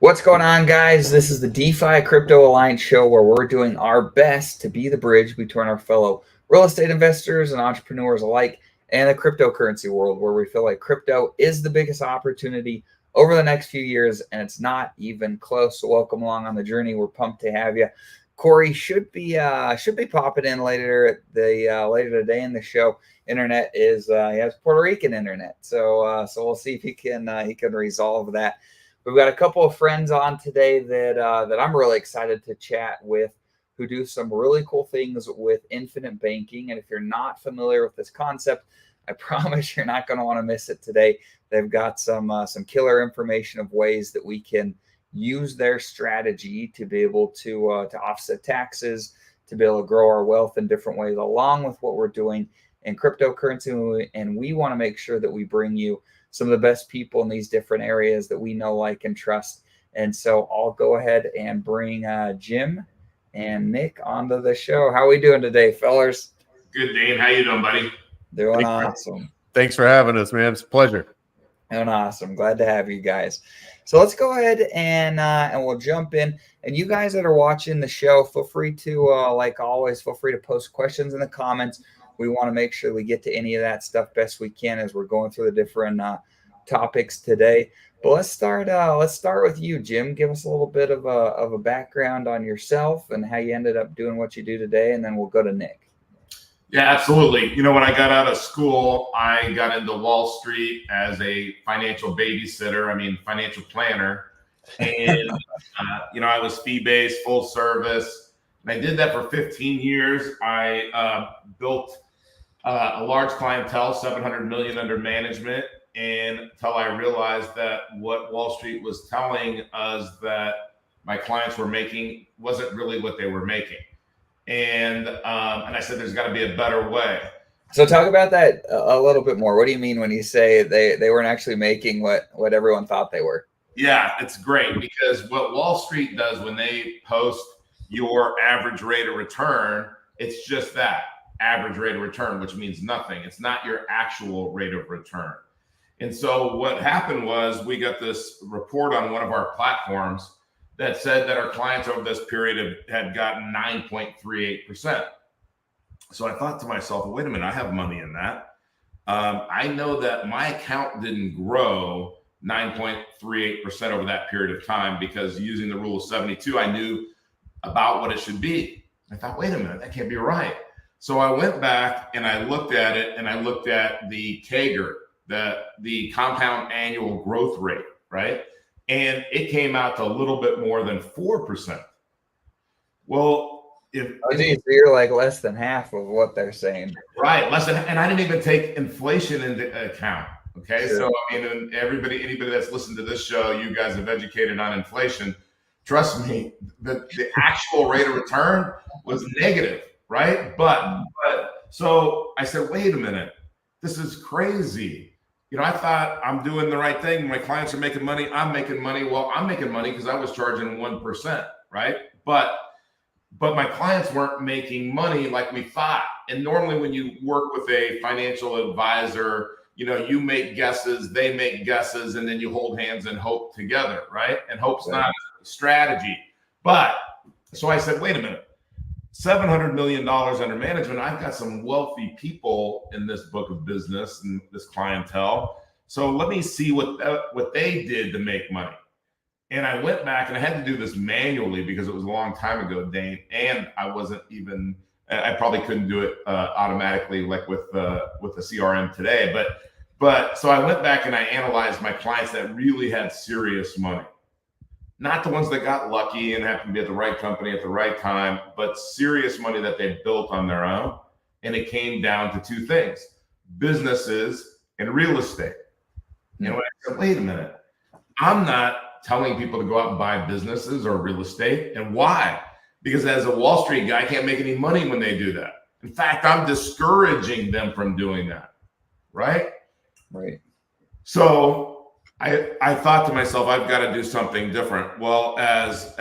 What's going on, guys? This is the DeFi Crypto Alliance show where we're doing our best to be the bridge between our fellow real estate investors and entrepreneurs alike and the cryptocurrency world, where we feel like crypto is the biggest opportunity over the next few years, and it's not even close. So welcome along on the journey. We're pumped to have you. Corey should be popping in later today in the show. Internet is he has Puerto Rican internet, so we'll see if he can resolve that. We've got a couple of friends on today that I'm really excited to chat with, who do some really cool things with infinite banking. And if you're not familiar with this concept, I promise you're not going to want to miss it today. They've got some killer information of ways that we can use their strategy to be able to offset taxes, to be able to grow our wealth in different ways, along with what we're doing in cryptocurrency. And we want to make sure that we bring you some of the best people in these different areas that we know, like, and trust. And so I'll go ahead and bring Jim and Nick onto the show. How are we doing today, fellers? Good, Dane. How you doing, buddy? Doing awesome. Thanks for having us, man. It's a pleasure. Doing awesome. Glad to have you guys. So let's go ahead and we'll jump in. And you guys that are watching the show, feel free to, like always, feel free to post questions in the comments. We want to make sure we get to any of that stuff best we can as we're going through the different topics today. But let's start with you, Jim. Give us a little bit of a background on yourself and how you ended up doing what you do today, and then we'll go to Nick. Yeah, absolutely. You know, when I got out of school, I got into Wall Street as a financial financial planner. And, I was fee-based, full service. And I did that for 15 years. I built a large clientele, 700 million under management, and until I realized that what Wall Street was telling us that my clients were making wasn't really what they were making. And I said, there's got to be a better way. So talk about that a little bit more. What do you mean when you say they weren't actually making what everyone thought they were? Yeah, it's great, because what Wall Street does when they post your average rate of return, it's just that, average rate of return, which means nothing. It's not your actual rate of return. And so what happened was we got this report on one of our platforms that said that our clients over this period had gotten 9.38%. So I thought to myself, wait a minute, I have money in that. I know that my account didn't grow 9.38% over that period of time, because using the rule of 72, I knew about what it should be. I thought, wait a minute, that can't be right. So I went back and I looked at it, and I looked at the CAGR, the compound annual growth rate, right? And it came out to a little bit more than 4%. Well, so you're like less than half of what they're saying. Right, less than, and I didn't even take inflation into account. Okay, sure. So I mean, anybody that's listened to this show, you guys have educated on inflation. Trust me, the actual rate of return was negative, right? But so I said, wait a minute, this is crazy. I thought I'm doing the right thing. My clients are making money. I'm making money. Well, I'm making money because I was charging 1%, right? But my clients weren't making money like we thought. And normally when you work with a financial advisor, you make guesses, they make guesses, and then you hold hands and hope together, right? And hope's not a strategy. But so I said, wait a minute, $700 million under management. I've got some wealthy people in this book of business and this clientele. So let me see what they did to make money. And I went back, and I had to do this manually because it was a long time ago, Dane. And I probably couldn't do it automatically like with the CRM today. But so I went back and I analyzed my clients that really had serious money. Not the ones that got lucky and happened to be at the right company at the right time, but serious money that they built on their own. And it came down to two things: businesses and real estate. And when I said, wait a minute, I'm not telling people to go out and buy businesses or real estate. And why? Because as a Wall Street guy, I can't make any money when they do that. In fact, I'm discouraging them from doing that. Right? Right. So I thought to myself, I've got to do something different. Well, as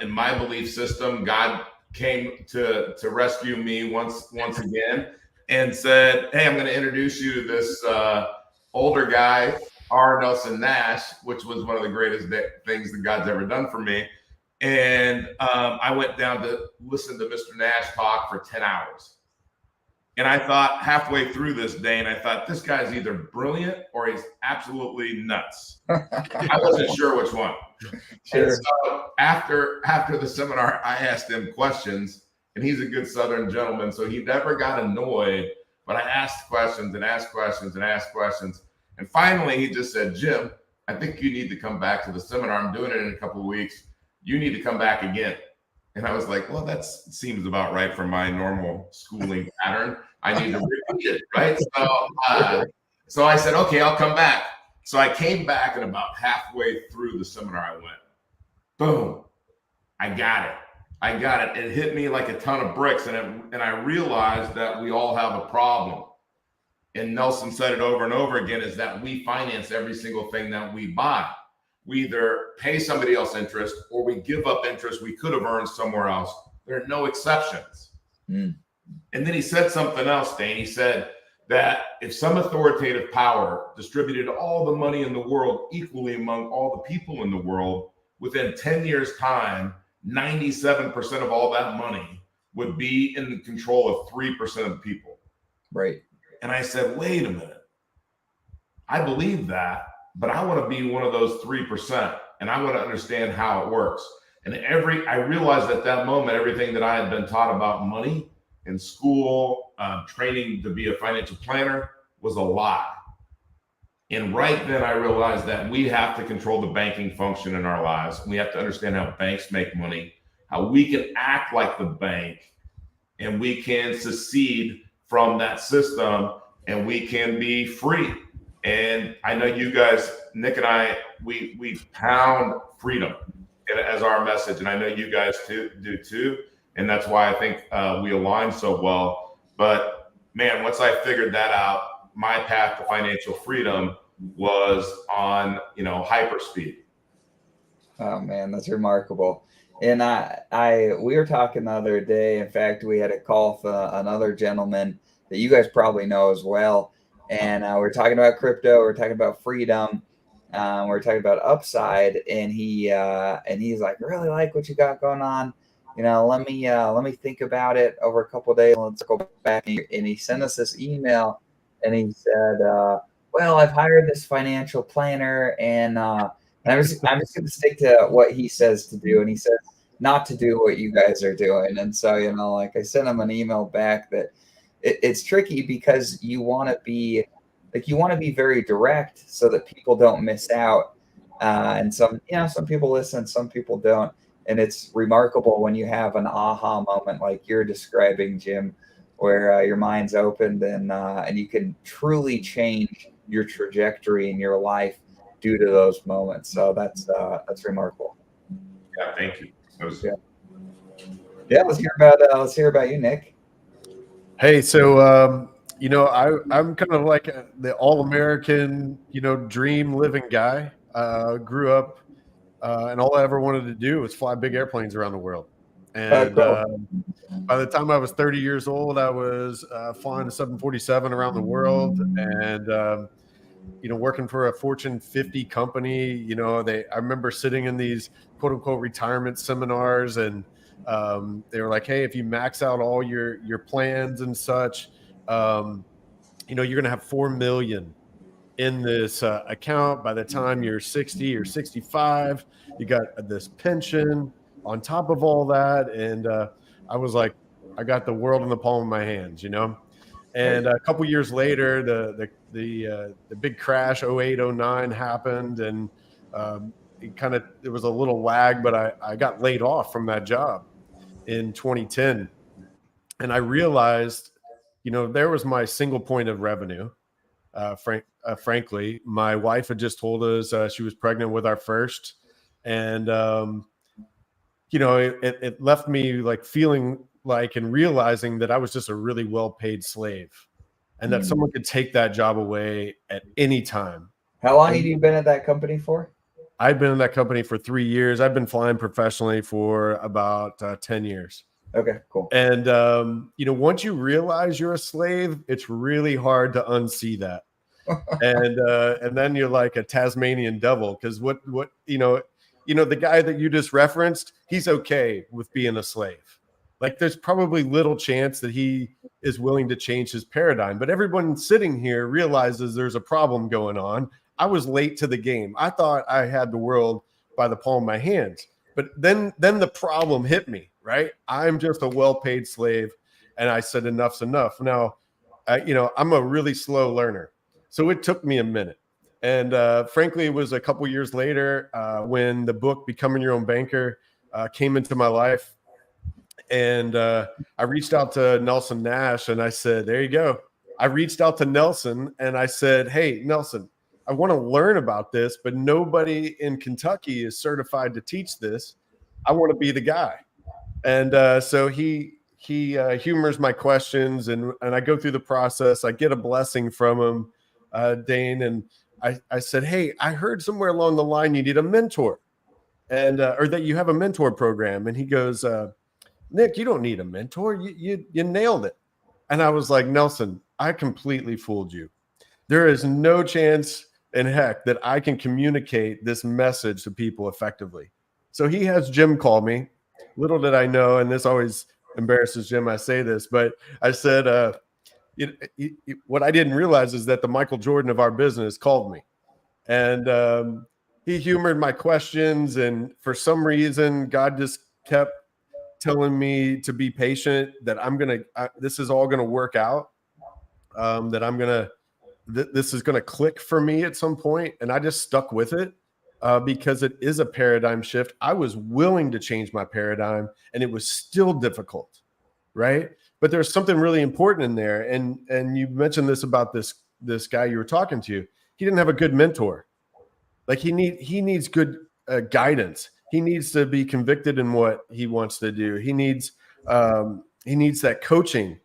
in my belief system, God came to rescue me once again and said, hey, I'm going to introduce you to this older guy R. Nelson Nash, which was one of the greatest things that God's ever done for me. And I went down to listen to Mr. Nash talk for 10 hours. And I thought halfway through this day, and I thought, this guy's either brilliant or he's absolutely nuts. I wasn't sure which one. Sure. And so after the seminar, I asked him questions, and he's a good Southern gentleman, so he never got annoyed. But I asked questions and asked questions and asked questions. And finally, he just said, Jim, I think you need to come back to the seminar. I'm doing it in a couple of weeks. You need to come back again. And I was like, well, that seems about right for my normal schooling pattern. I need to repeat it, right? So I said, okay, I'll come back. So I came back, and about halfway through the seminar, I went, boom, I got it. I got it. It hit me like a ton of bricks. And I realized that we all have a problem. And Nelson said it over and over again, is that we finance every single thing that we buy. We either pay somebody else interest or we give up interest we could have earned somewhere else. There are no exceptions. And then he said something else, Dane. He said that if some authoritative power distributed all the money in the world equally among all the people in the world, within 10 years' time, 97% of all that money would be in the control of 3% of the people. Right. And I said, wait a minute. I believe that, but I want to be one of those 3%, and I want to understand how it works. And I realized at that moment, everything that I had been taught about money in school, training to be a financial planner, was a lie. And right then I realized that we have to control the banking function in our lives. We have to understand how banks make money, how we can act like the bank, and we can secede from that system, and we can be free. And I know you guys, Nick and I, we pound freedom as our message, and I know you guys do too. And that's why I think we align so well. But man, once I figured that out, my path to financial freedom was on, hyperspeed. Oh man, that's remarkable. And we were talking the other day. In fact, we had a call with another gentleman that you guys probably know as well. And we're talking about crypto. We're talking about freedom. We're talking about upside. And he's like, I really like what you got going on. Let me think about it over a couple of days. Let's go back. And he sent us this email, and he said, well, I've hired this financial planner, and I'm just going to stick to what he says to do. And he says not to do what you guys are doing. And so, I sent him an email back that it's tricky, because you want to be very direct so that people don't miss out. And some people listen, some people don't. And it's remarkable when you have an aha moment like you're describing, Jim, where your mind's opened and you can truly change your trajectory in your life due to those moments. So that's remarkable. Yeah, thank you. Yeah, let's hear about you, Nick. Hey, so I'm kind of like the all-American, dream living guy. Grew up, and all I ever wanted to do was fly big airplanes around the world. And by the time I was 30 years old, I was flying a 747 around the world, and working for a Fortune 50 company. I remember sitting in these quote unquote retirement seminars, and they were like, hey, if you max out all your plans and such, you're going to have 4 million in this account by the time you're 60 or 65. You got this pension on top of all that. And I was like, I got the world in the palm of my hands, And a couple years later, the big crash, 08, 09 happened, and there was a little lag, but I got laid off from that job in 2010. And I realized, there was my single point of revenue. Frankly, my wife had just told us she was pregnant with our first, and it left me like feeling like and realizing that I was just a really well-paid slave, and that someone could take that job away at any time. How long have you been at that company for? I've been in that company for 3 years. I've been flying professionally for about 10 years. Okay, cool. And once you realize you're a slave, it's really hard to unsee that. and then you're like a Tasmanian devil, because what the guy that you just referenced, he's okay with being a slave. Like, there's probably little chance that he is willing to change his paradigm, but everyone sitting here realizes there's a problem going on. I was late to the game. I thought I had the world by the palm of my hands, but then the problem hit me, right? I'm just a well-paid slave, and I said enough's enough. Now, I'm a really slow learner, so it took me a minute. And frankly, it was a couple years later when the book Becoming Your Own Banker came into my life. And I reached out to Nelson Nash and I said, there you go. I reached out to Nelson and I said, hey, Nelson, I want to learn about this, but nobody in Kentucky is certified to teach this. I want to be the guy. And so he humors my questions, and I go through the process. I get a blessing from him, Dane. And I said, hey, I heard somewhere along the line you need a mentor, and or that you have a mentor program. And he goes, Nick, you don't need a mentor. You nailed it. And I was like, Nelson, I completely fooled you. There is no chance in heck that I can communicate this message to people effectively. So he has Jim call me. Little did I know, and this always embarrasses Jim, I say this, but I said, what I didn't realize is that the Michael Jordan of our business called me. And he humored my questions. And for some reason, God just kept telling me to be patient, that this is all going to work out, that this is going to click for me at some point. And I just stuck with it because it is a paradigm shift. I was willing to change my paradigm, and it was still difficult, right? But there's something really important in there. And you mentioned this about this guy you were talking to. He didn't have a good mentor. Like, he needs good guidance. He needs to be convicted in what he wants to do. He needs that coaching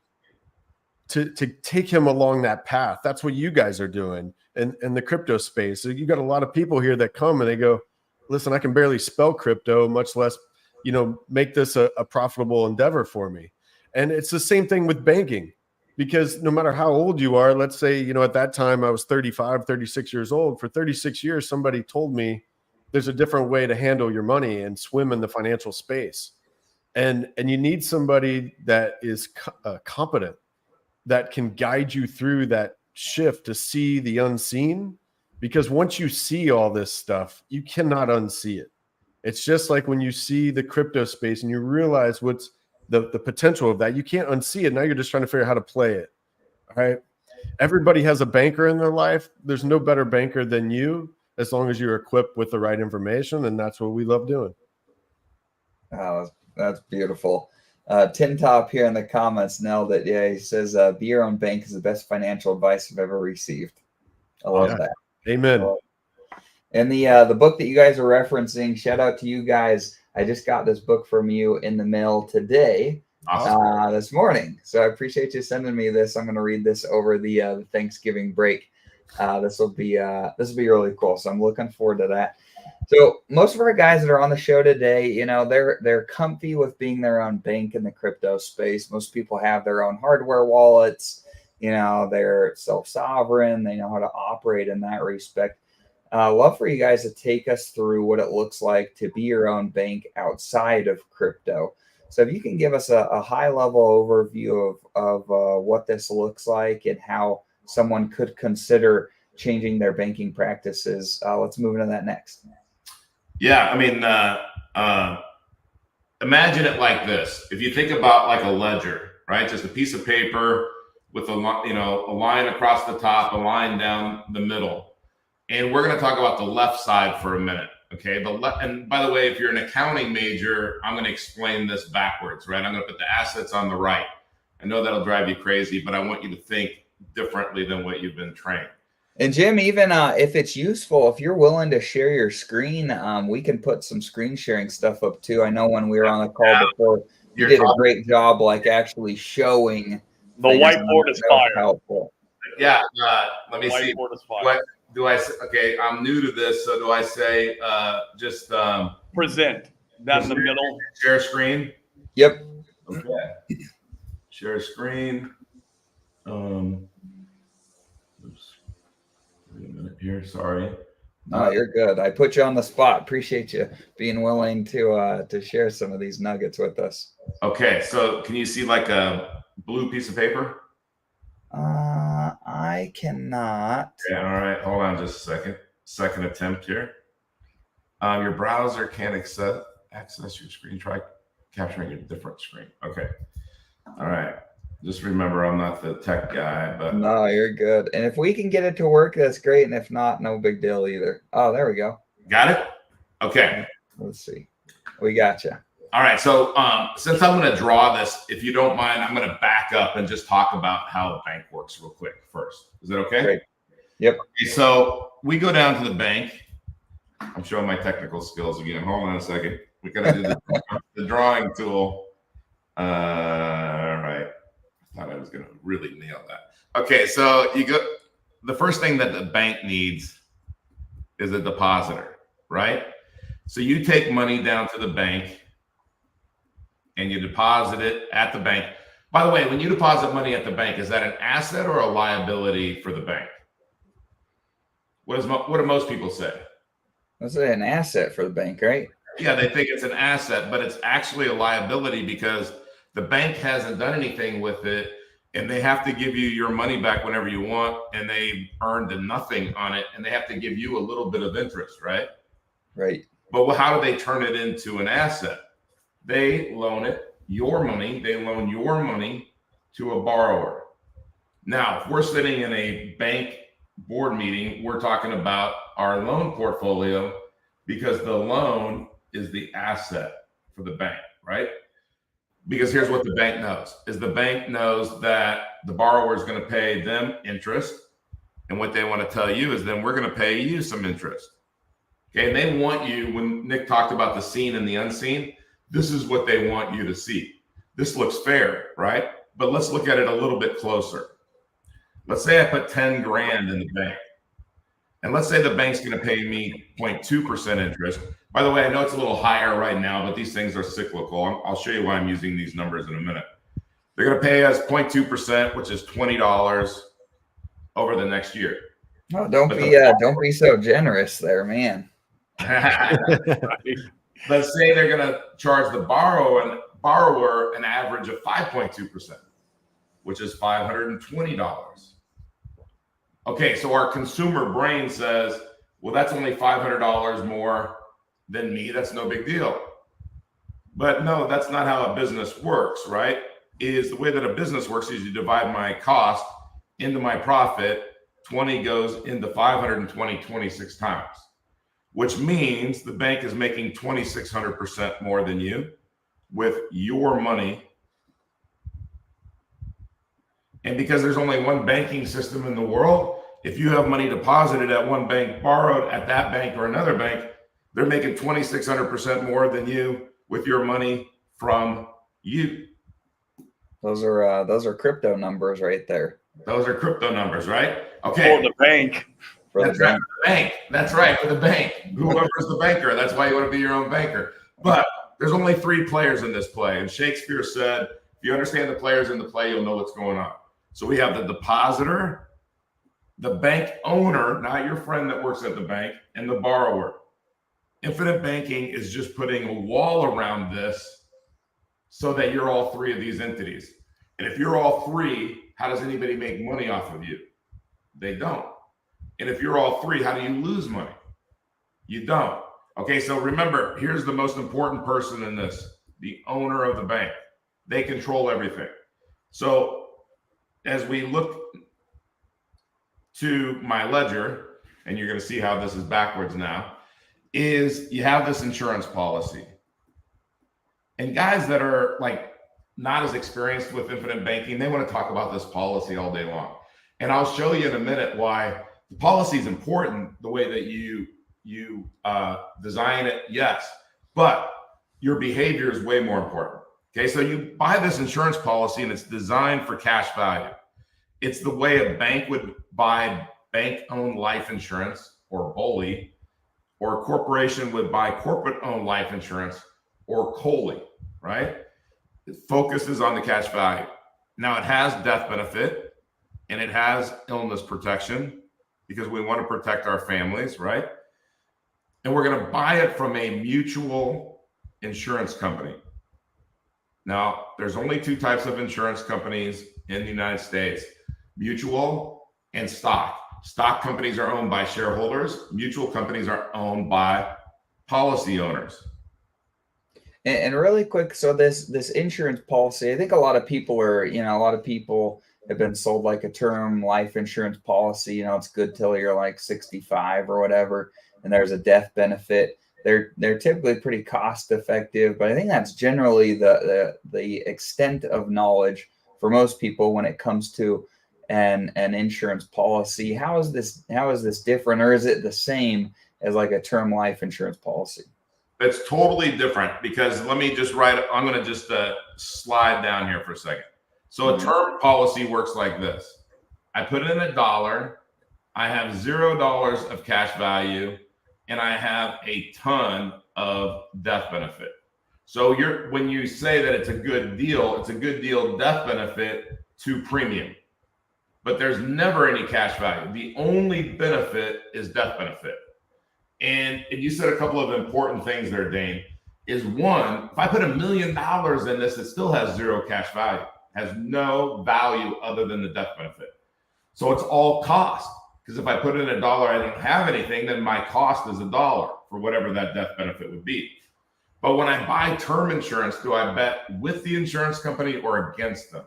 to take him along that path. That's what you guys are doing in the crypto space. So you got a lot of people here that come and they go, listen, I can barely spell crypto, much less, make this a profitable endeavor for me. And it's the same thing with banking, because no matter how old you are, let's say, at that time I was 35, 36 years old. For 36 years, somebody told me there's a different way to handle your money and swim in the financial space. And you need somebody that is competent, that can guide you through that shift to see the unseen. Because once you see all this stuff, you cannot unsee it. It's just like when you see the crypto space and you realize what's the potential of that, you can't unsee it. Now you're just trying to figure out how to play it. All right. Everybody has a banker in their life. There's no better banker than you, as long as you're equipped with the right information. And that's what we love doing. Oh, that's beautiful. Tin Top here in the comments nailed it. Yeah, he says, be your own bank is the best financial advice I've ever received. I love that. Amen. And the book that you guys are referencing, shout out to you guys. I just got this book from you in the mail today, this morning. So I appreciate you sending me this. I'm going to read this over the Thanksgiving break. This will be really cool. So I'm looking forward to that. So most of our guys that are on the show today, they're comfy with being their own bank in the crypto space. Most people have their own hardware wallets. They're self-sovereign. They know how to operate in that respect. Love for you guys to take us through what it looks like to be your own bank outside of crypto. So if you can give us a high-level overview of what this looks like and how someone could consider changing their banking practices, let's move into that next. Yeah, I mean, imagine it like this. If you think about like a ledger, right? Just a piece of paper with a line across the top, a line down the middle. And we're going to talk about the left side for a minute, okay? And by the way, if you're an accounting major, I'm going to explain this backwards, right? I'm going to put the assets on the right. I know that'll drive you crazy, but I want you to think differently than what you've been trained. And Jim, even if it's useful, if you're willing to share your screen, we can put some screen sharing stuff up too. I know when we were on the call before, you did a great job, like actually showing. The whiteboard is fire. Helpful. Yeah, let me see. Whiteboard is fire. Do I say, okay, I'm new to this, so do I say just present down the middle? Share screen? Yep. Okay. Share screen. Oops. here. Sorry. No, you're good. I put you on the spot. Appreciate you being willing to share some of these nuggets with us. Okay, so can you see like a blue piece of paper? I cannot. Yeah, all right. Hold on just a second. Second attempt here. Your browser can't access your screen. Try capturing a different screen. Okay. All right. Just remember, I'm not the tech guy, but No, you're good. And if we can get it to work, that's great. And if not, no big deal either. Oh, there we go. got it? Okay. Let's see. We got you. All right. So since I'm going to draw this, if you don't mind, I'm going to back up and just talk about how a bank works real quick first. Is that okay? Great. Yep. Okay, so we go down to the bank. I'm showing my technical skills again. Hold on a second. We got to do the drawing tool. All right. I thought I was going to really nail that. Okay, so you go. The first thing that the bank needs is a depositor, right? So you take money down to the bank and you deposit it at the bank. By the way, when you deposit money at the bank, is that an asset or a liability for the bank? What do most people say? That's an asset for the bank, right? Yeah, they think it's an asset, but it's actually a liability because the bank hasn't done anything with it, and they have to give you your money back whenever you want, and they earned nothing on it, and they have to give you a little bit of interest, right? Right. But how do they turn it into an asset? They loan it, your money, they loan your money to a borrower. Now, if we're sitting in a bank board meeting, we're talking about our loan portfolio because the loan is the asset for the bank, right? Because here's what the bank knows, is the bank knows that the borrower is going to pay them interest. And what they want to tell you is then we're going to pay you some interest. Okay. And they want you, when Nick talked about the seen and the unseen, this is what they want you to see. This looks fair, right? But let's look at it a little bit closer. Let's say I put 10 grand in the bank. And let's say the bank's going to pay me 0.2% interest. By the way, I know it's a little higher right now, but these things are cyclical. I'll show you why I'm using these numbers in a minute. They're going to pay us 0.2%, which is $20 over the next year. Oh, don't be so generous there, man. Let's say they're going to charge the borrower an average of 5.2%, which is $520. Okay, so our consumer brain says, well, that's only $500 more than me. That's no big deal. But no, that's not how a business works, right? The way that a business works is you divide my cost into my profit. 20 goes into 520 26 times, which means the bank is making 2,600% more than you with your money. And because there's only one banking system in the world, if you have money deposited at one bank, borrowed at that bank or another bank, they're making 2,600% more than you with your money from you. Those are crypto numbers right there. Those are crypto numbers, right? Okay. For the bank. For the bank. Right, for the bank. That's right, for the bank. Whoever's the banker, that's why you want to be your own banker. But there's only 3 players in this play. And Shakespeare said, if you understand the players in the play, you'll know what's going on. So we have the depositor, the bank owner, not your friend that works at the bank, and the borrower. Infinite banking is just putting a wall around this so that you're all 3 of these entities. And if you're all 3, how does anybody make money off of you? They don't. And if you're all 3, how do you lose money? You don't. Okay, so remember, here's the most important person in this, the owner of the bank. They control everything. So as we look to my ledger, and you're going to see how this is backwards now, is you have this insurance policy. And guys that are like not as experienced with infinite banking, they want to talk about this policy all day long. And I'll show you in a minute why the policy is important, the way that you design it, yes, but your behavior is way more important. Okay, so you buy this insurance policy and it's designed for cash value. It's the way a bank would buy bank-owned life insurance or BOLI, or a corporation would buy corporate-owned life insurance or COLI, right? It focuses on the cash value. Now it has death benefit and it has illness protection because we want to protect our families, right? And we're going to buy it from a mutual insurance company. Now, there's only two types of insurance companies in the United States: mutual and stock. Stock companies are owned by shareholders. Mutual companies are owned by policy owners. And really quick, so this insurance policy, I think a lot of people are, a lot of people have been sold like a term life insurance policy. It's good till you're like 65 or whatever, and there's a death benefit. They're typically pretty cost effective, but I think that's generally the extent of knowledge for most people when it comes to an insurance policy. How is this different, or is it the same as like a term life insurance policy? It's totally different, because let me just I'm going to just slide down here for a second. So a term policy works like this. I put in $1. I have $0 of cash value, and I have a ton of death benefit. So when you say that it's a good deal death benefit to premium, but there's never any cash value. The only benefit is death benefit. And you said a couple of important things there, Dane, is one, if I put $1 million in this, it still has zero cash value, has no value other than the death benefit. So it's all cost, because if I put in $1, I don't have anything, then my cost is $1 for whatever that death benefit would be. But when I buy term insurance, do I bet with the insurance company or against them?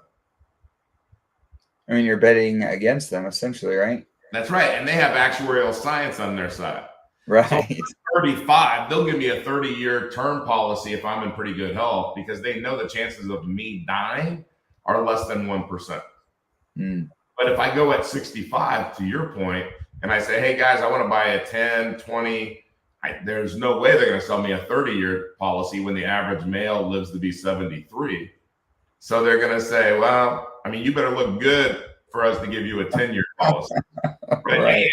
I mean, you're betting against them essentially, right? That's right. And they have actuarial science on their side. Right. So 35, they'll give me a 30-year term policy if I'm in pretty good health, because they know the chances of me dying are less than 1%. But if I go at 65, to your point, and I say, hey guys, I want to buy a 10, 20, there's no way they're going to sell me a 30-year policy when the average male lives to be 73. So they're going to say, well, I mean, you better look good for us to give you a 10-year policy. Right.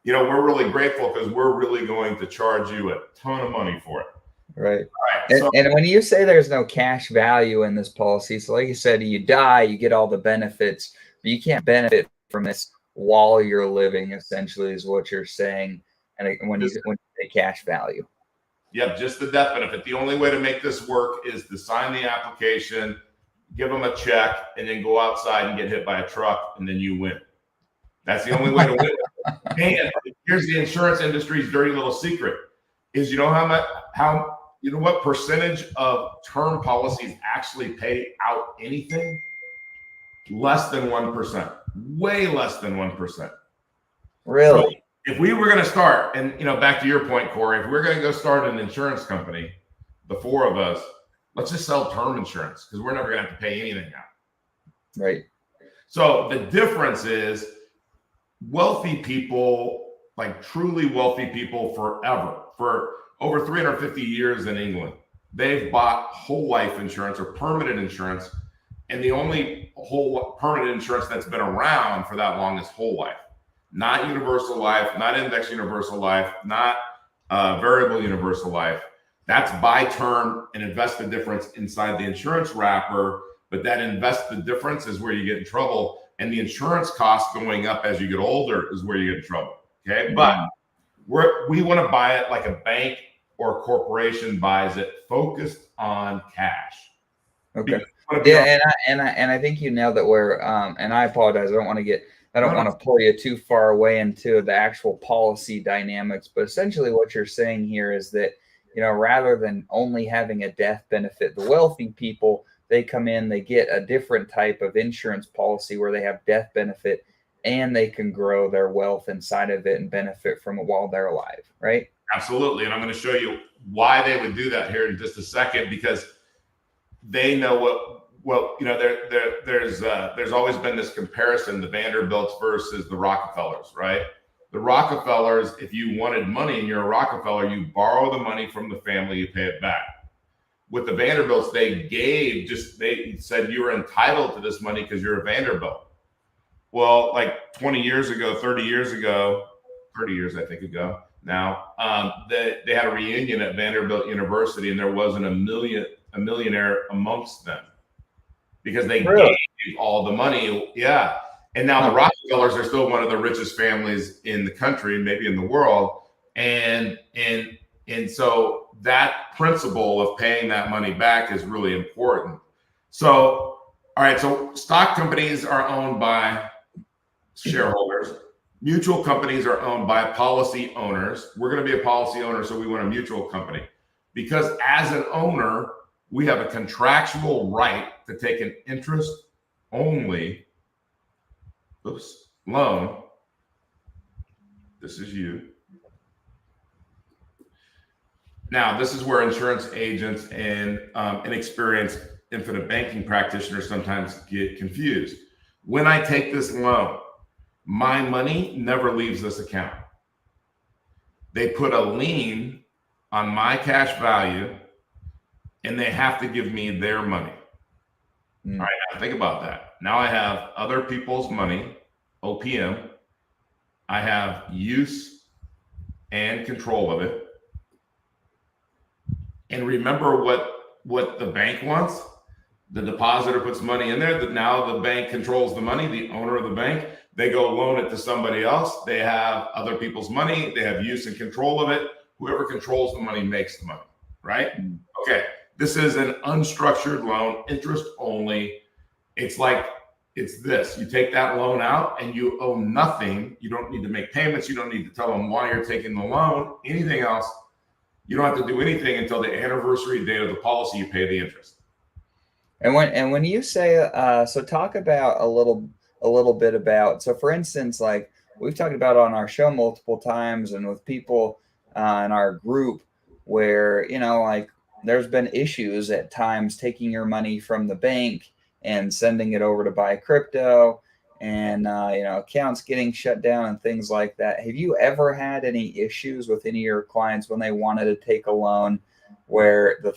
We're really grateful, because we're really going to charge you a ton of money for it. Right. And when you say there's no cash value in this policy, so like you said, you die, you get all the benefits, but you can't benefit from this while you're living, essentially, is what you're saying. And when you say cash value. Yep, just the death benefit. The only way to make this work is to sign the application, give them a check, and then go outside and get hit by a truck, and then you win. That's the only way to win. And here's the insurance industry's dirty little secret: is what percentage of term policies actually pay out anything? Less than 1%. Way less than 1%. Really? So if we were going to start, and back to your point, Corey, if we're going to go start an insurance company, the four of us, let's just sell term insurance, because we're never going to have to pay anything out. Right. So the difference is, wealthy people, like truly wealthy people, forever, for over 350 years in England, they've bought whole life insurance or permanent insurance. And the only whole permanent insurance that's been around for that long is whole life, not universal life, not index universal life, not variable universal life. That's buy term and invest the difference inside the insurance wrapper. But that invest the difference is where you get in trouble. And the insurance costs going up as you get older is where you get in trouble. Okay. But we want to buy it like a bank or a corporation buys it, focused on cash. Okay. Yeah. And I think you nailed it where, and I apologize. I don't want to pull you too far away into the actual policy dynamics, but essentially what you're saying here is that, rather than only having a death benefit, the wealthy people, they come in, they get a different type of insurance policy where they have death benefit, and they can grow their wealth inside of it and benefit from it while they're alive, right? Absolutely. And I'm going to show you why they would do that here in just a second, because they know there's always been this comparison, the Vanderbilts versus the Rockefellers, right? The Rockefellers, if you wanted money and you're a Rockefeller, you borrow the money from the family, you pay it back. With the Vanderbilts, they said you were entitled to this money because you're a Vanderbilt. Well, like 20 years ago, 30 years ago, 30 years, I think ago now, they had a reunion at Vanderbilt University, and there wasn't a millionaire amongst them, because they gave all the money. Yeah. And now the Rockefellers are still one of the richest families in the country, maybe in the world. And so that principle of paying that money back is really important. So, all right, so stock companies are owned by shareholders. Mutual companies are owned by policy owners. We're going to be a policy owner, so we want a mutual company. Because as an owner, we have a contractual right to take an interest-only loan. This is you. Now, this is where insurance agents and inexperienced infinite banking practitioners sometimes get confused. When I take this loan, my money never leaves this account. They put a lien on my cash value, and they have to give me their money. All right, now think about that. Now I have other people's money, OPM. I have use and control of it. And remember what the bank wants? The depositor puts money in there, that now the bank controls the money, the owner of the bank. They go loan it to somebody else. They have other people's money. They have use and control of it. Whoever controls the money makes the money, right? Okay, this is an unstructured loan, interest only. It's like, it's this. You take that loan out and you owe nothing. You don't need to make payments. You don't need to tell them why you're taking the loan, anything else. You don't have to do anything until the anniversary date of the policy. You pay the interest. And when you say so, talk about a little bit about, so for instance, like we've talked about on our show multiple times and with people in our group where, you know, like there's been issues at times taking your money from the bank and sending it over to buy crypto, and you know, accounts getting shut down and things like that. Have you ever had any issues with any of your clients when they wanted to take a loan where the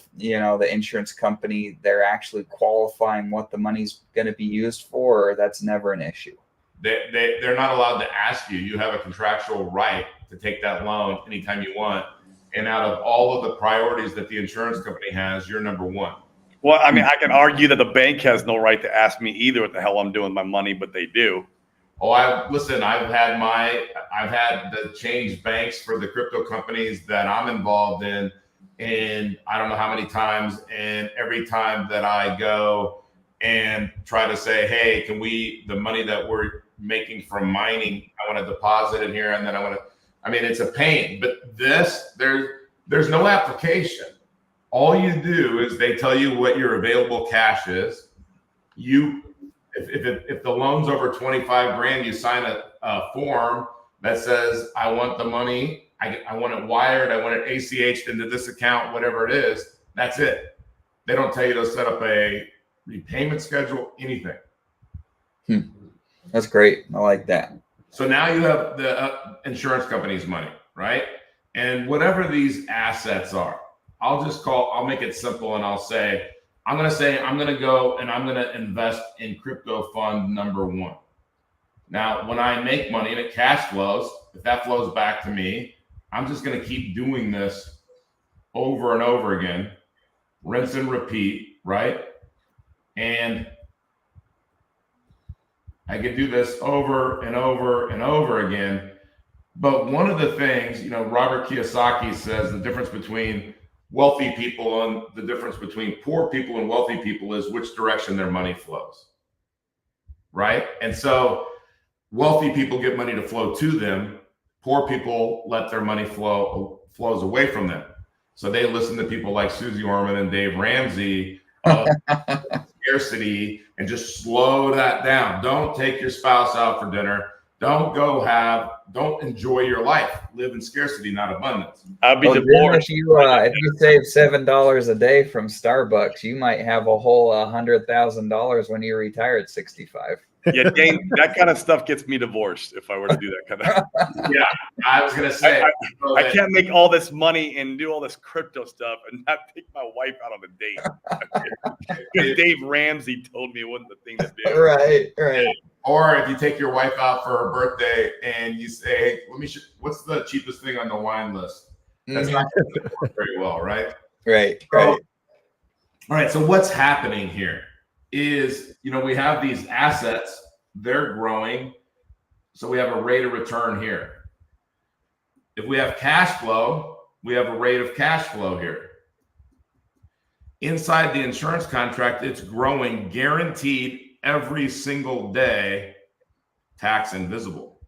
insurance company, they're actually qualifying what the money's going to be used for, or that's never an issue? They're not allowed to ask you. You have a contractual right to take that loan anytime you want. And out of all of the priorities that the insurance company has, you're number one. Well, I mean, I can argue that the bank has no right to ask me either what the hell I'm doing with my money, but they do. Oh, I've had to change banks for the crypto companies that I'm involved in, and I don't know how many times. And every time that I go and try to say, hey, can the money that we're making from mining, I want to deposit in here, and then it's a pain. But there's no application. All you do is they tell you what your available cash is. If the loan's over 25 grand, you sign a form that says, I want the money, I want it wired, I want it ACH'd into this account, whatever it is. That's it. They don't tell you to set up a repayment schedule, anything. That's great. I like that. So now you have the insurance company's money, right? And whatever these assets are, I'll make it simple, and I'll say, I'm going to go and I'm going to invest in crypto fund number one. Now, when I make money and it cash flows, if that flows back to me, I'm just going to keep doing this over and over again, rinse and repeat, right? And I can do this over and over and over again. But one of the things, Robert Kiyosaki says the difference between wealthy people and the difference between poor people and wealthy people is which direction their money flows, right? And so wealthy people get money to flow to them. Poor people let their money flows away from them. So they listen to people like Susie Orman and Dave Ramsey of scarcity and just slow that down. Don't take your spouse out for dinner. Don't enjoy your life. Live in scarcity, not abundance. I'd be divorced. If you save $7 a day from Starbucks, you might have a whole $100,000 when you retire at 65. Yeah, Dane, that kind of stuff gets me divorced if I were to do that kind of. Yeah, I was gonna say I can't make all this money and do all this crypto stuff and not take my wife out on a date. Because Dave Ramsey told me it wasn't the thing to do. Right. Or if you take your wife out for her birthday and you say, hey, what's the cheapest thing on the wine list? That's not going to work very well, right? Right. All right. So what's happening here is, we have these assets they're growing. So we have a rate of return here. If we have cash flow, we have a rate of cash flow here. Inside the insurance contract, it's growing guaranteed every single day, tax invisible.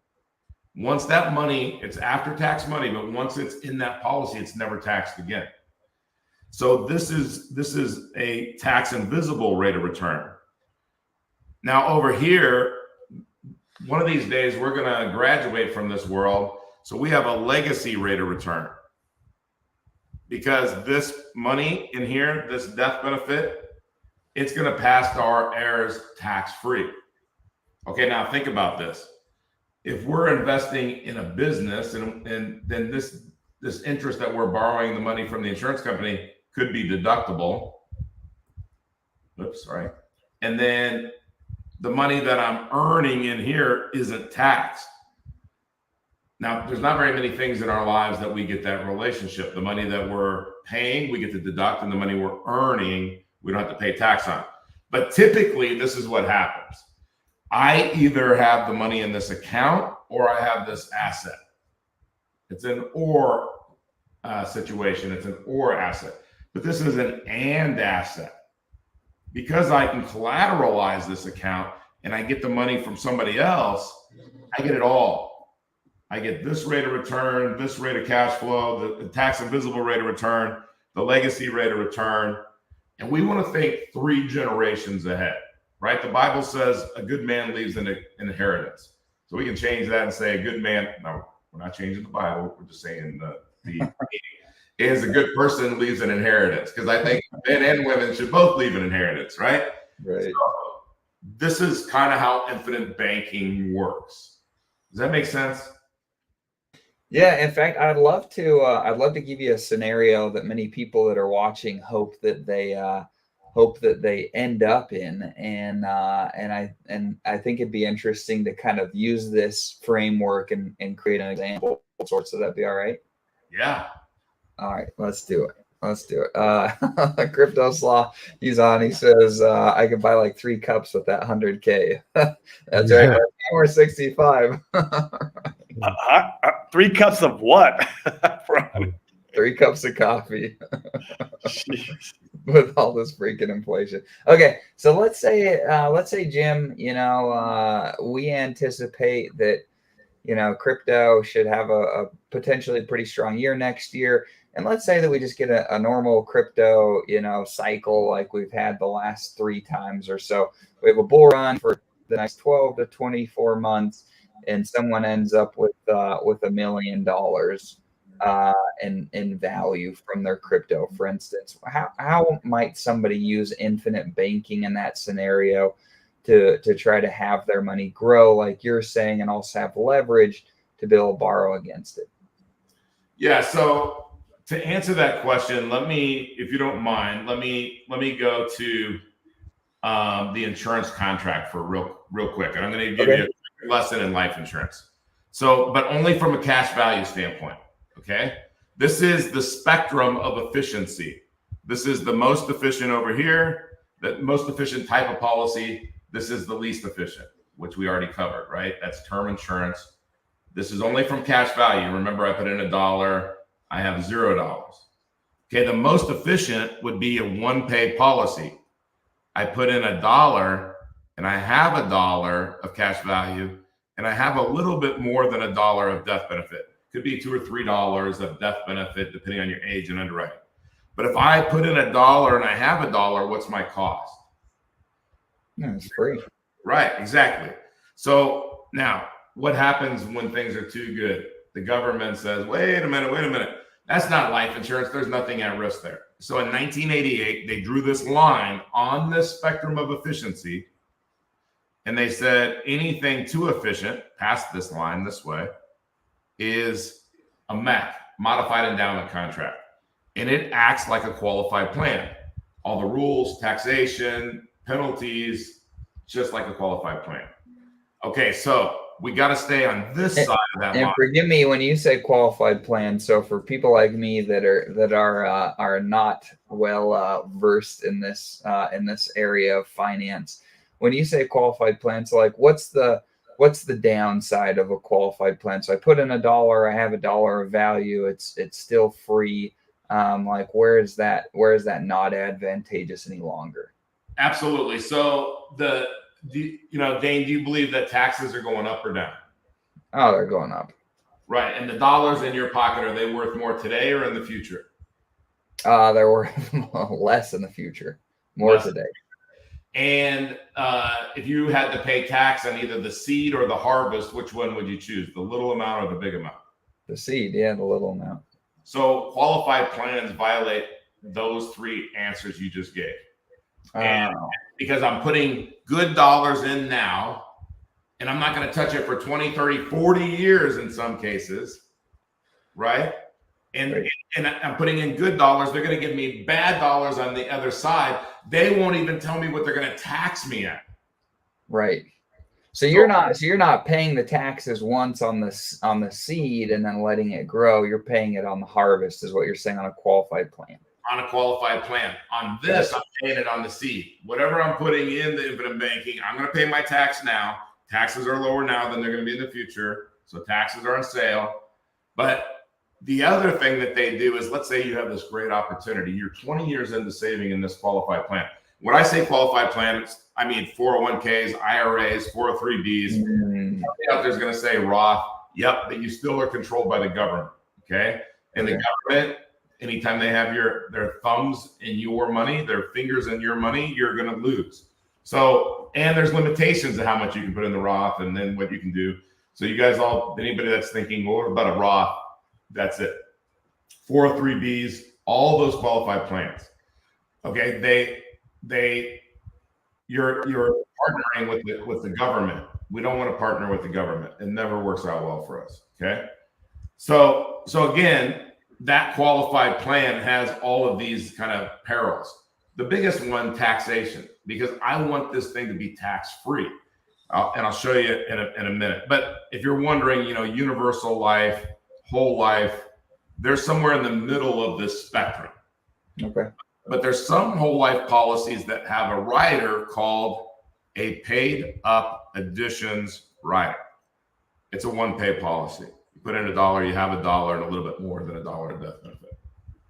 Once that money, it's after-tax money, but once it's in that policy, it's never taxed again. So this is a tax invisible rate of return. Now over here, one of these days, we're going to graduate from this world. So we have a legacy rate of return. Because this money in here, this death benefit, it's going to pass to our heirs tax-free. Okay, now think about this. If we're investing in a business and then this interest that we're borrowing the money from the insurance company could be deductible. Oops, sorry. And then the money that I'm earning in here isn't taxed. Now, there's not very many things in our lives that we get that relationship. The money that we're paying, we get to deduct, and the money we're earning, we don't have to pay tax on. But typically, this is what happens. I either have the money in this account or I have this asset. It's an or situation. It's an or asset. But this is an and asset. Because I can collateralize this account and I get the money from somebody else, I get it all. I get this rate of return, this rate of cash flow, the tax invisible rate of return, the legacy rate of return. And we want to think 3 generations ahead, right? The Bible says a good man leaves an inheritance. So we can change that and say a good man. No, we're not changing the Bible. We're just saying the is a good person leaves an inheritance. Because I think men and women should both leave an inheritance, right? Right. So this is kind of how infinite banking works. Does that make sense? Yeah, in fact, I'd love to give you a scenario that many people that are watching hope that they end up in, and I think it'd be interesting to kind of use this framework and create an example of sorts. So that'd be all right. Yeah. All right, let's do it. Let's do it. Crypto Slaw, he's on. He says I could buy like 3 cups with that 100K. That's right. We're 65. 3 cups of what? 3 cups of coffee. With all this freaking inflation. Okay, so let's say Jim, we anticipate that crypto should have a potentially pretty strong year next year. And let's say that we just get a normal crypto, cycle like we've had the last 3 times or so. We have a bull run for the next 12 to 24 months, and someone ends up with $1 million in value from their crypto, for instance. How might somebody use infinite banking in that scenario to try to have their money grow, like you're saying, and also have leverage to be able to borrow against it? Yeah. So to answer that question, if you don't mind, let me go to the insurance contract for real quick, and I'm going to give you a lesson in life insurance. So, but only from a cash value standpoint. Okay, this is the spectrum of efficiency. This is the most efficient over here, the most efficient type of policy. This is the least efficient, which we already covered, right? That's term insurance. This is only from cash value. Remember, I put in $1. I have $0. Okay, the most efficient would be a 1-pay policy. I put in $1 and I have $1 of cash value, and I have a little bit more than $1 of death benefit. Could be $2 or $3 of death benefit, depending on your age and underwriting. But if I put in $1 and I have $1, what's my cost? No, it's free. Right, exactly. So now, what happens when things are too good? The government says, wait a minute. That's not life insurance. There's nothing at risk there. So in 1988, they drew this line on this spectrum of efficiency, and they said anything too efficient past this line this way is a MEC, modified endowment contract. And it acts like a qualified plan. All the rules, taxation, penalties, just like a qualified plan. Okay, so we got to stay on this side of that line. And forgive me when you say qualified plan. So for people like me that are not well versed in this area of finance, when you say qualified plan, so like what's the downside of a qualified plan? So I put in $1, I have $1 of value, it's still free. Like where is that not advantageous any longer? Absolutely. So Dane, do you believe that taxes are going up or down? Oh, they're going up. Right. And the dollars in your pocket, are they worth more today or in the future? They're worth less in the future, more today. And if you had to pay tax on either the seed or the harvest, which one would you choose? The little amount or the big amount? The seed, yeah, the little amount. So qualified plans violate those three answers you just gave. And because I'm putting good dollars in now, and I'm not going to touch it for 20, 30, 40 years in some cases, right? And I'm putting in good dollars. They're going to give me bad dollars on the other side. They won't even tell me what they're going to tax me at. Right. So you're not paying the taxes once on the seed and then letting it grow. You're paying it on the harvest, is what you're saying, on a qualified plan. On a qualified plan. On this, I'm paying it on the seed. Whatever I'm putting in the infinite banking, I'm going to pay my tax now. Taxes are lower now than they're going to be in the future. So taxes are on sale. But the other thing that they do is, let's say you have this great opportunity. You're 20 years into saving in this qualified plan. When I say qualified plan, I mean 401ks, IRAs, 403bs. Somebody out there's going to say Roth. Yep, but you still are controlled by the government. Okay. And the government, anytime they have their thumbs in your money, their fingers in your money, you're going to lose. So, and there's limitations to how much you can put in the Roth and then what you can do. So you guys anybody that's thinking, well, what about a Roth? That's it. 403bs, all those qualified plans. Okay. You're partnering with the government. We don't want to partner with the government. It never works out well for us. Okay. So again, that qualified plan has all of these kind of perils. The biggest one, taxation, because I want this thing to be tax free. And I'll show you in a minute. But if you're wondering, universal life, whole life, they're somewhere in the middle of this spectrum. Okay. But there's some whole life policies that have a rider called a paid up additions rider. It's a one pay policy. You put in $1, you have $1 and a little bit more than $1 of death benefit.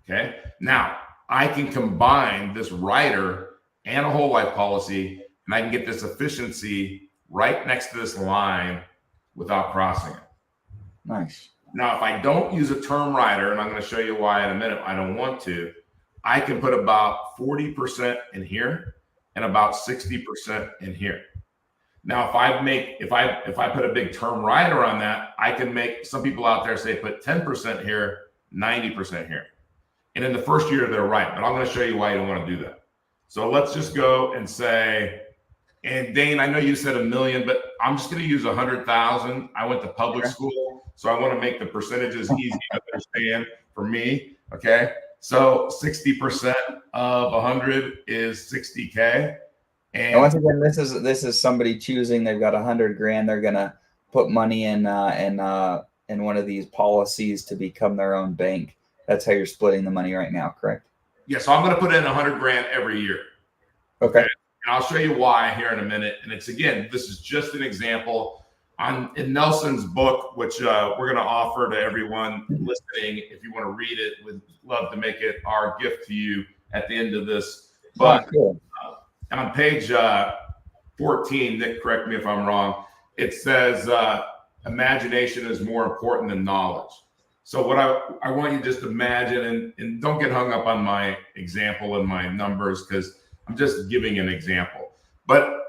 Okay. Now I can combine this rider and a whole life policy, and I can get this efficiency right next to this line without crossing it. Nice. Now, if I don't use a term rider, and I'm going to show you why in a minute, I don't want to, I can put about 40% in here and about 60% in here. Now, if I put a big term rider on that, I can make some people out there say put 10% here, 90% here. And in the first year, they're right. But I'm going to show you why you don't want to do that. So let's just go and say, and Dane, I know you said $1 million, but I'm just going to use 100,000. I went to public school, so I want to make the percentages easy to understand for me. Okay. So 60% of 100 is 60K. And once again, this is somebody choosing. They've got $100,000. They're gonna put money in one of these policies to become their own bank. That's how you're splitting the money right now, correct? Yeah. So I'm going to put in $100,000 every year. Okay. And I'll show you why here in a minute. And it's, again, this is just an example. In Nelson's book, which we're going to offer to everyone listening, if you want to read it, we'd love to make it our gift to you at the end of this. But cool. On page 14, Nick, correct me if I'm wrong, it says imagination is more important than knowledge. So what I want you to just imagine, and don't get hung up on my example and my numbers, because I'm just giving an example. But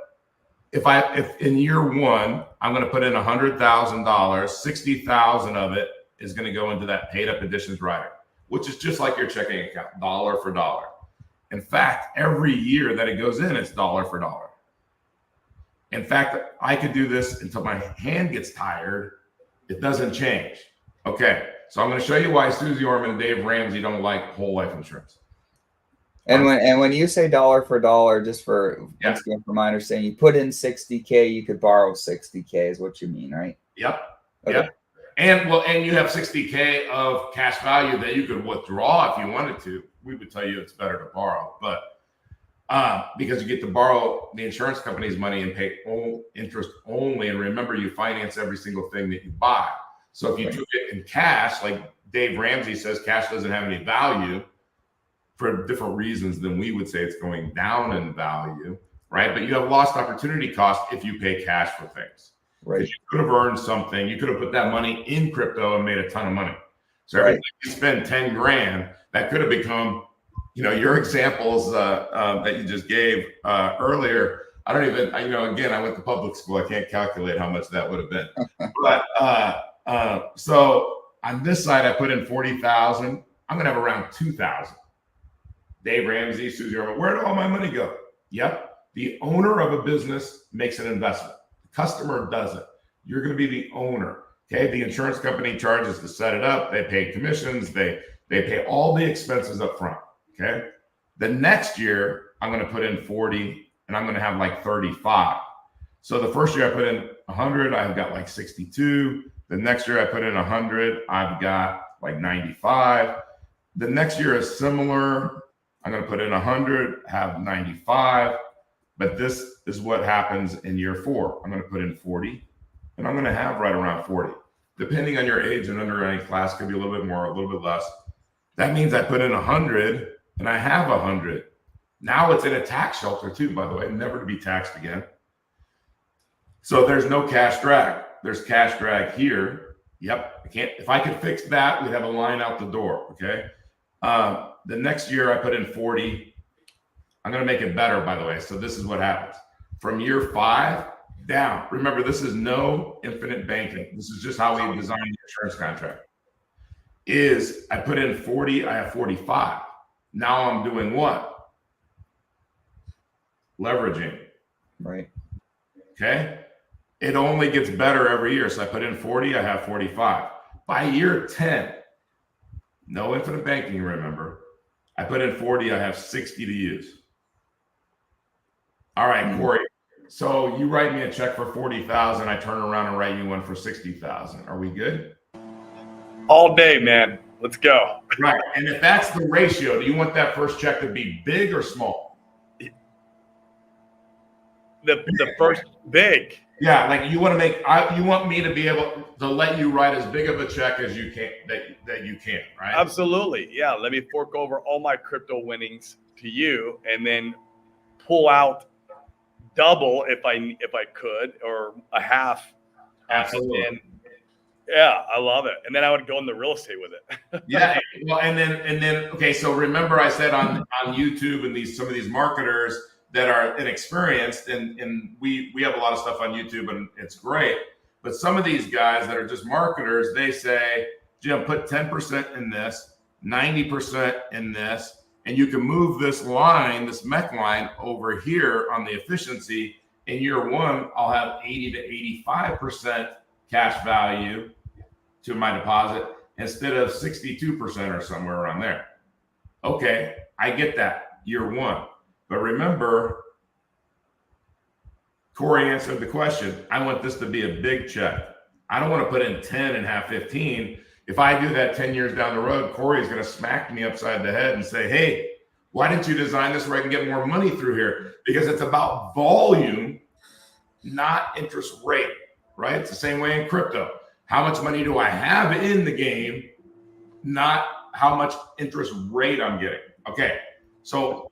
if in year one, I'm going to put in $100,000, 60,000 of it is going to go into that paid up additions rider, which is just like your checking account, dollar for dollar. In fact, every year that it goes in, it's dollar for dollar. In fact, I could do this until my hand gets tired. It doesn't change. Okay. So I'm going to show you why Susie Orman and Dave Ramsey don't like whole life insurance. And when you say dollar for dollar, just for once again, from my understanding, you put in 60K, you could borrow 60K is what you mean, right? Yep. Okay. Yep. And you have 60K of cash value that you could withdraw if you wanted to. We would tell you it's better to borrow, but because you get to borrow the insurance company's money and pay interest only. And remember, you finance every single thing that you buy. So if you took it in cash, like Dave Ramsey says, cash doesn't have any value for different reasons than we would say it's going down in value, right? But you have lost opportunity cost if you pay cash for things. Right. You could have earned something. You could have put that money in crypto and made a ton of money. So every time you spend 10 grand, that could have become, your examples that you just gave earlier. I don't even, again, I went to public school. I can't calculate how much that would have been. But so on this side, I put in 40,000. I'm going to have around 2,000. Dave Ramsey, Susie Orman, where did all my money go? Yep. The owner of a business makes an investment. The customer doesn't. You're going to be the owner. Okay. The insurance company charges to set it up. They pay commissions. They pay all the expenses up front. Okay. The next year, I'm going to put in 40 and I'm going to have like 35. So the first year I put in 100, I've got like 62. The next year I put in 100, I've got like 95. The next year is similar. I'm going to put in 100, have 95. But this is what happens in year 4. I'm going to put in 40 and I'm going to have right around 40. Depending on your age and underwriting class, could be a little bit more, a little bit less. That means I put in 100 and I have 100. Now it's in a tax shelter too, by the way, never to be taxed again. So there's no cash drag. There's cash drag here. Yep. If I could fix that, we'd have a line out the door. Okay. The next year I put in 40. I'm going to make it better, by the way. So this is what happens from year 5 down. Remember, this is no infinite banking. This is just how we design the insurance contract. I put in 40, I have 45. Now I'm doing what? Leveraging. Right. Okay. It only gets better every year. So I put in 40, I have 45. By year 10, no infinite banking, remember. I put in 40, I have 60 to use. All right, Corey. So you write me a check for 40,000. I turn around and write you one for 60,000. Are we good? All day, man. Let's go. Right. And if that's the ratio, do you want that first check to be big or small? The first big. Yeah, like you want me to be able to let you write as big of a check as you can that you can, right? Absolutely. Yeah. Let me fork over all my crypto winnings to you and then pull out double if I could, or a half. Absolutely. And yeah, I love it. And then I would go into real estate with it. Yeah. Well, and then okay, so remember I said on YouTube and some of these marketers that are inexperienced, and we have a lot of stuff on YouTube and it's great. But some of these guys that are just marketers, they say, Jim, put 10% in this, 90% in this, and you can move this line, this MEC line over here on the efficiency. In year 1, I'll have 80 to 85% cash value to my deposit instead of 62% or somewhere around there. Okay, I get that, year 1. But remember, Corey answered the question. I want this to be a big check. I don't want to put in 10 and have 15. If I do that 10 years down the road, Corey's going to smack me upside the head and say, hey, why didn't you design this where I can get more money through here? Because it's about volume, not interest rate, right? It's the same way in crypto. How much money do I have in the game, not how much interest rate I'm getting. Okay, so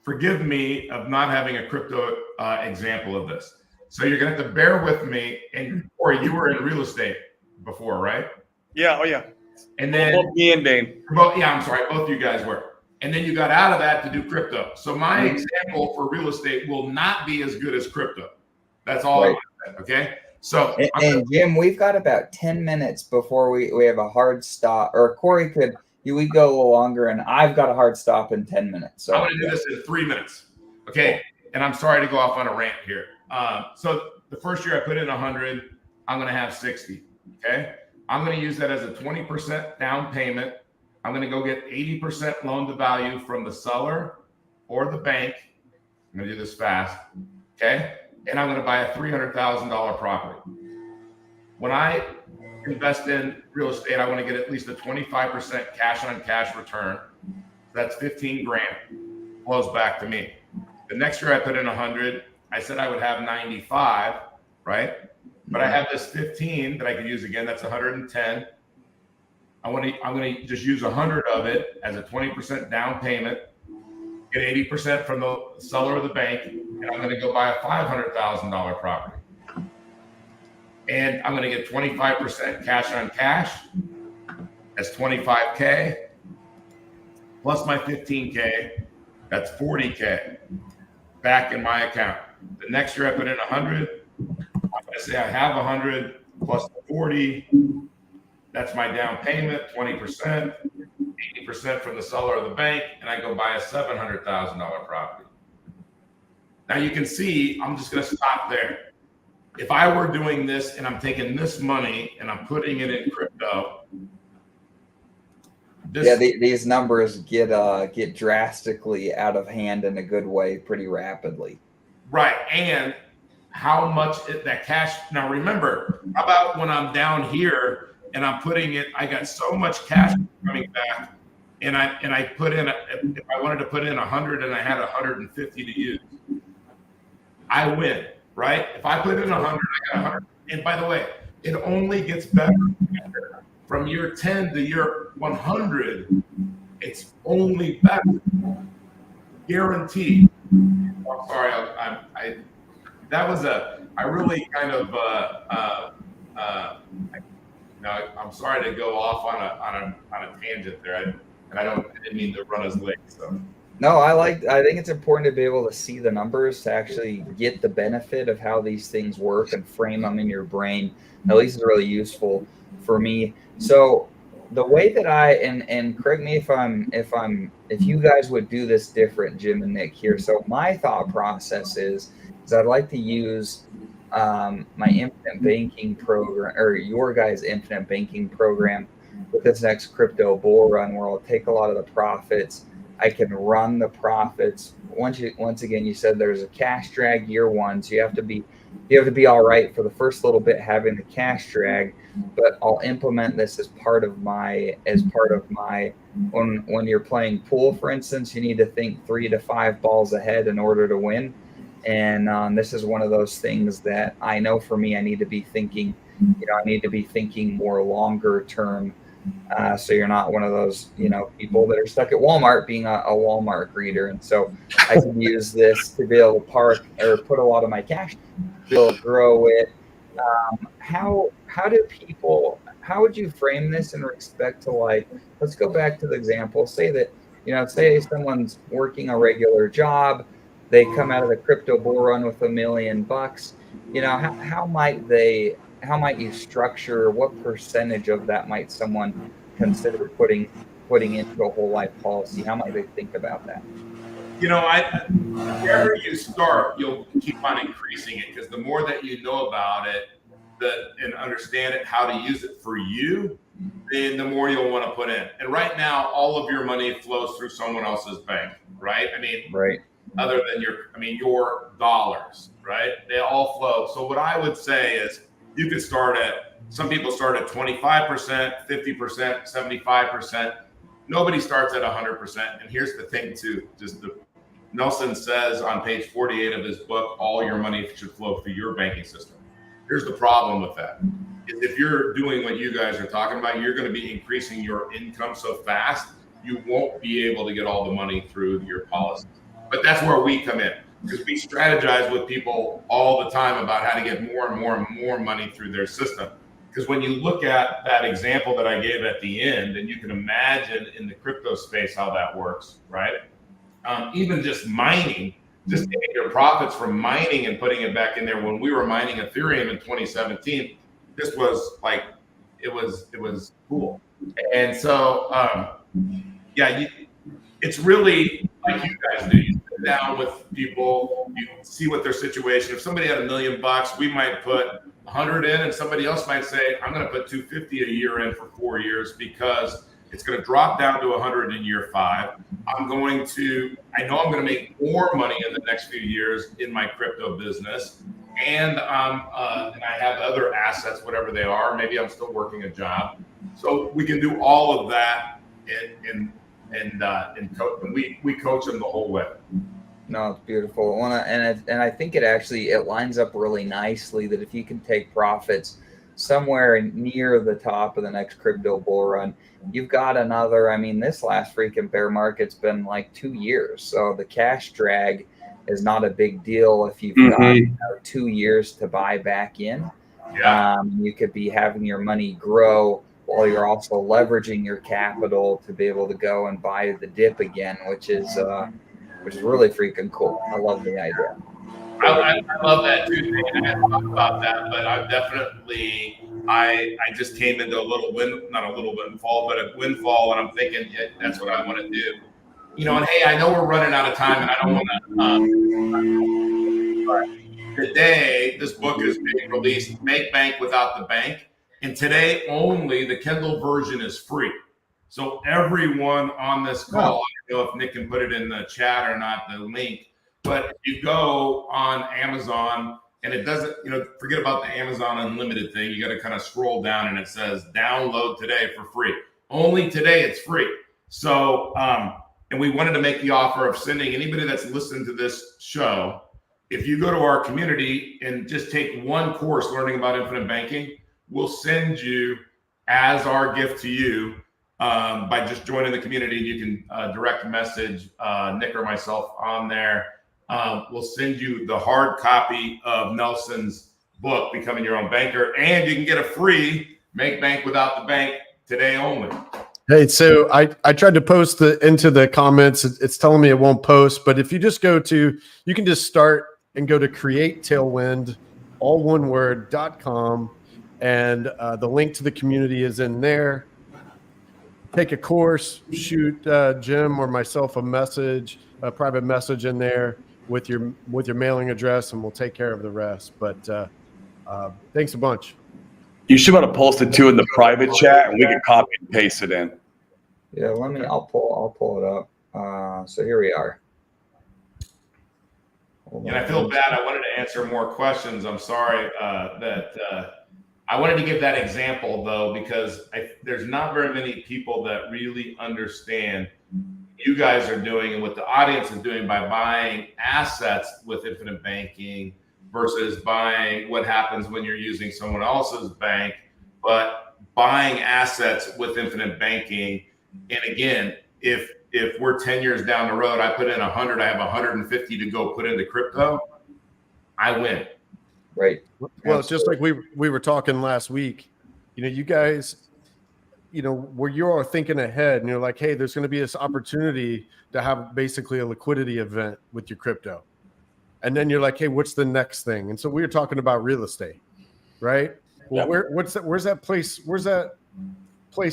forgive me of not having a crypto example of this. So you're going to have to bear with me. And Corey, you were in real estate before, right? Yeah. Oh, yeah. And then both me and Dane. Both you guys were. And then you got out of that to do crypto. So my example for real estate will not be as good as crypto. That's all I want to say, okay? So and Jim, we've got about 10 minutes before we have a hard stop. Or Corey we go a little longer, and I've got a hard stop in 10 minutes. So I'm going to do this in 3 minutes. Okay. And I'm sorry to go off on a rant here. So the first year I put in 100, I'm going to have 60. Okay. I'm going to use that as a 20% down payment. I'm going to go get 80% loan to value from the seller or the bank. I'm going to do this fast. Okay. And I'm going to buy a $300,000 property. When I invest in real estate, I want to get at least a 25% cash on cash return. That's 15 grand flows back to me. The next year I put in 100. I said I would have 95, right? But I have this 15 that I could use again. That's 110. I'm going to just use 100 of it as a 20% down payment, get 80% from the seller of the bank, and I'm going to go buy a $500,000 property. And I'm going to get 25% cash on cash. That's 25K plus my 15K. That's 40K back in my account. The next year I put in 100. I say I have 100 plus the 40. That's my down payment, 20%, 80% from the seller of the bank, and I go buy a $700,000 property. Now you can see, I'm just going to stop there. If I were doing this and I'm taking this money and I'm putting it in crypto, these numbers get drastically out of hand in a good way pretty rapidly. Right, and how much that cash. Now remember, how about when I'm down here and I'm putting it? I got so much cash coming back, and I put in. If I wanted to put in 100 and I had 150 to use, I win. Right? If I put in 100, I got 100. And by the way, it only gets better from year 10 to year 100. It's only better, guaranteed. I'm sorry, that was I really kind of I'm sorry to go off on a tangent there, and I didn't mean to run us late. So. No, I think it's important to be able to see the numbers to actually get the benefit of how these things work and frame them in your brain. At least it's really useful for me. So the way that and correct me if you guys would do this different, Jim and Nick here. So my thought process is I'd like to use my infinite banking program, or your guys' infinite banking program, with this next crypto bull run, where I'll take a lot of the profits. I can run the profits. Once again, you said there's a cash drag year one, so you have to be all right for the first little bit having the cash drag. But I'll implement this as part of my when you're playing pool, for instance, you need to think 3 to 5 balls ahead in order to win. And this is one of those things that I know for me, I need to be thinking more longer term. So you're not one of those, people that are stuck at Walmart being a Walmart greeter. And so I can use this to be able to park or put a lot of my cash, to be able to grow it. How would you frame this in respect to, like, let's go back to the example, say that, say someone's working a regular job, they come out of the crypto bull run with $1 million. How might you structure, what percentage of that might someone consider putting into a whole life policy? How might they think about that? Wherever you start, you'll keep on increasing it, because the more that you know about it and understand it, how to use it for you, then the more you'll want to put in. And right now, all of your money flows through someone else's bank, right? Right. Other than your dollars, right? They all flow. So what I would say is, you could some people start at 25%, 50%, 75%. Nobody starts at 100%. And here's the thing too, Nelson says on page 48 of his book, all your money should flow through your banking system. Here's the problem with that. If you're doing what you guys are talking about, you're going to be increasing your income so fast, you won't be able to get all the money through your policies. But that's where we come in, because we strategize with people all the time about how to get more and more and more money through their system. Because when you look at that example that I gave at the end, and you can imagine in the crypto space how that works, right? Even just mining, just taking your profits from mining and putting it back in there. When we were mining Ethereum in 2017, this was like, it was cool. And so, it's really like you guys do. You sit down with people, you see what their situation. If somebody had $1 million, we might put 100 in, and somebody else might say, I'm going to put 250 a year in for 4 years, because it's going to drop down to 100 in year 5. I know I'm going to make more money in the next few years in my crypto business. And I have other assets, whatever they are. Maybe I'm still working a job. So we can do all of that and we coach them the whole way. No, it's beautiful. Well, and I think it lines up really nicely that if you can take profits somewhere near the top of the next crypto bull run, you've got another. I mean, this last freaking bear market's been like 2 years, so the cash drag is not a big deal if you've got 2 years to buy back in. Yeah. You could be having your money grow while you're also leveraging your capital to be able to go and buy the dip again, which is really freaking cool. I love the idea. I love that too, Dane. I hadn't thought about that, but I've definitely I just came into a little not a little windfall, but a windfall, and I'm thinking, yeah, that's what I want to do. You know, and hey, I know we're running out of time, and I don't want to. Today, this book is being released, Make Bank Without the Bank, and today only the Kindle version is free. So everyone on this call, I don't know if Nick can put it in the chat or not, the link. But if you go on Amazon and it doesn't, forget about the Amazon Unlimited thing. You got to kind of scroll down and it says download today for free. Only today it's free. So, and we wanted to make the offer of sending anybody that's listening to this show, if you go to our community and just take one course learning about infinite banking, we'll send you as our gift to you by just joining the community. You can direct message Nick or myself on there. We'll send you the hard copy of Nelson's book, Becoming Your Own Banker, and you can get a free Make Bank Without the Bank today only. Hey, so I tried to post into the comments. It's telling me it won't post, but if you just you can just start and go to CreateTailWind, all one word, .com, and the link to the community is in there. Take a course, shoot Jim or myself a private message in there with your mailing address, and we'll take care of the rest. But thanks a bunch. You should want to post it too in the private chat, and we can copy and paste it in. Yeah, I'll pull it up. So here we are. And I feel bad. I wanted to answer more questions. I'm sorry that I wanted to give that example though, because there's not very many people that really understand what you guys are doing and what the audience is doing by buying assets with infinite banking versus buying what happens when you're using someone else's bank, but buying assets with infinite banking. And again, if we're 10 years down the road, I put in 100, I have 150 to go put into crypto, I win. Right. Well, it's just like we were talking last week, you guys, where you are thinking ahead and you're like, hey, there's going to be this opportunity to have basically a liquidity event with your crypto. And then you're like, hey, what's the next thing? And so we were talking about real estate, right? Well, where's that place that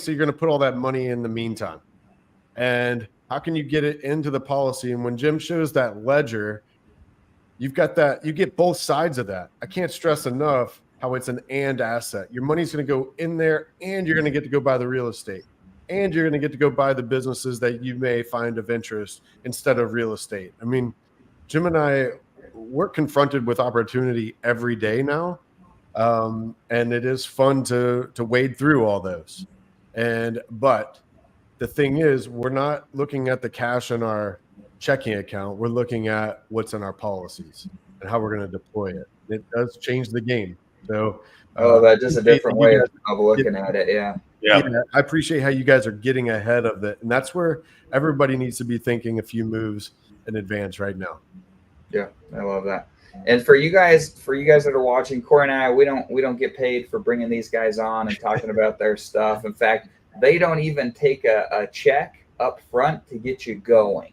you're going to put all that money in the meantime? And how can you get it into the policy? And when Jim shows that ledger, you've got that, you get both sides of that. I can't stress enough how it's an and asset. Your money's going to go in there and you're going to get to go buy the real estate and you're going to get to go buy the businesses that you may find of interest instead of real estate. I mean, Jim and I, we're confronted with opportunity every day now. And it is fun to wade through all those. But the thing is, we're not looking at the cash in our checking account. We're looking at what's in our policies and how we're going to deploy it. It does change the game. So, that's just a different way of looking at it. Yeah. I appreciate how you guys are getting ahead of it, and that's where everybody needs to be thinking a few moves in advance right now. Yeah, I love that. And for you guys that are watching, Corey and I, we don't get paid for bringing these guys on and talking about their stuff. In fact, they don't even take a check up front to get you going.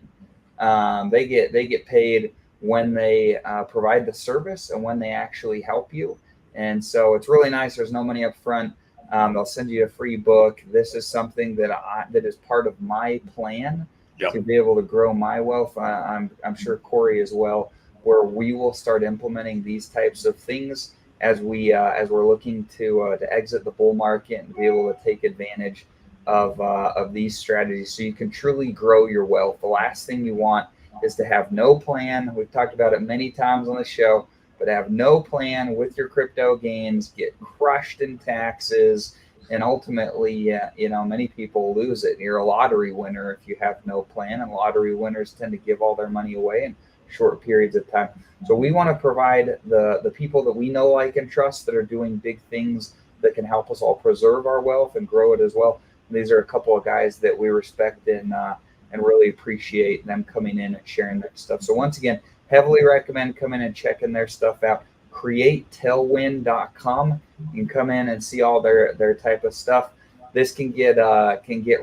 They get paid when they provide the service and when they actually help you. And so it's really nice. There's no money up front. They'll send you a free book. This is something that is part of my plan to be able to grow my wealth. I'm sure Corey as well, where we will start implementing these types of things as we're looking to exit the bull market and be able to take advantage of these strategies so you can truly grow your wealth. The last thing you want is to have no plan. We've talked about it many times on the show, but have no plan with your crypto gains, get crushed in taxes, and ultimately, many people lose it. You're a lottery winner if you have no plan, and lottery winners tend to give all their money away and short periods of time. So we want to provide the people that we know, like, and trust that are doing big things that can help us all preserve our wealth and grow it as well. And these are a couple of guys that we respect and really appreciate them coming in and sharing their stuff. So once again, heavily recommend coming and checking their stuff out. CreateTailWind.com. You can come in and see all their type of stuff. This can get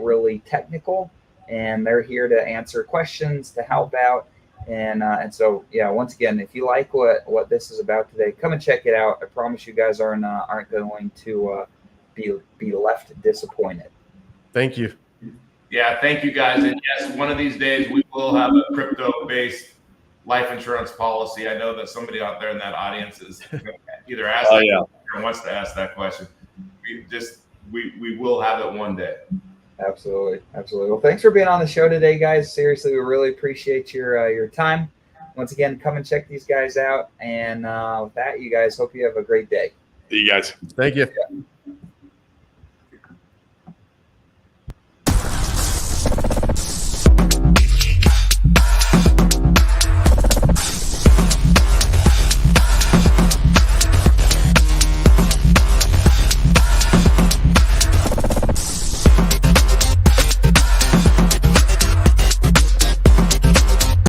really technical, and they're here to answer questions, to help out. And so, yeah, once again, if you like what this is about today, come and check it out. I promise you guys aren't going to be left disappointed. Thank you. Yeah, thank you guys. And yes, one of these days we will have a crypto-based life insurance policy. I know that somebody out there in that audience is either asked or wants to ask that question. We will have it one day. Absolutely. Well, thanks for being on the show today, guys. Seriously, we really appreciate your time. Once again, come and check these guys out. And with that, you guys, hope you have a great day. See you guys. Thank you. Yeah.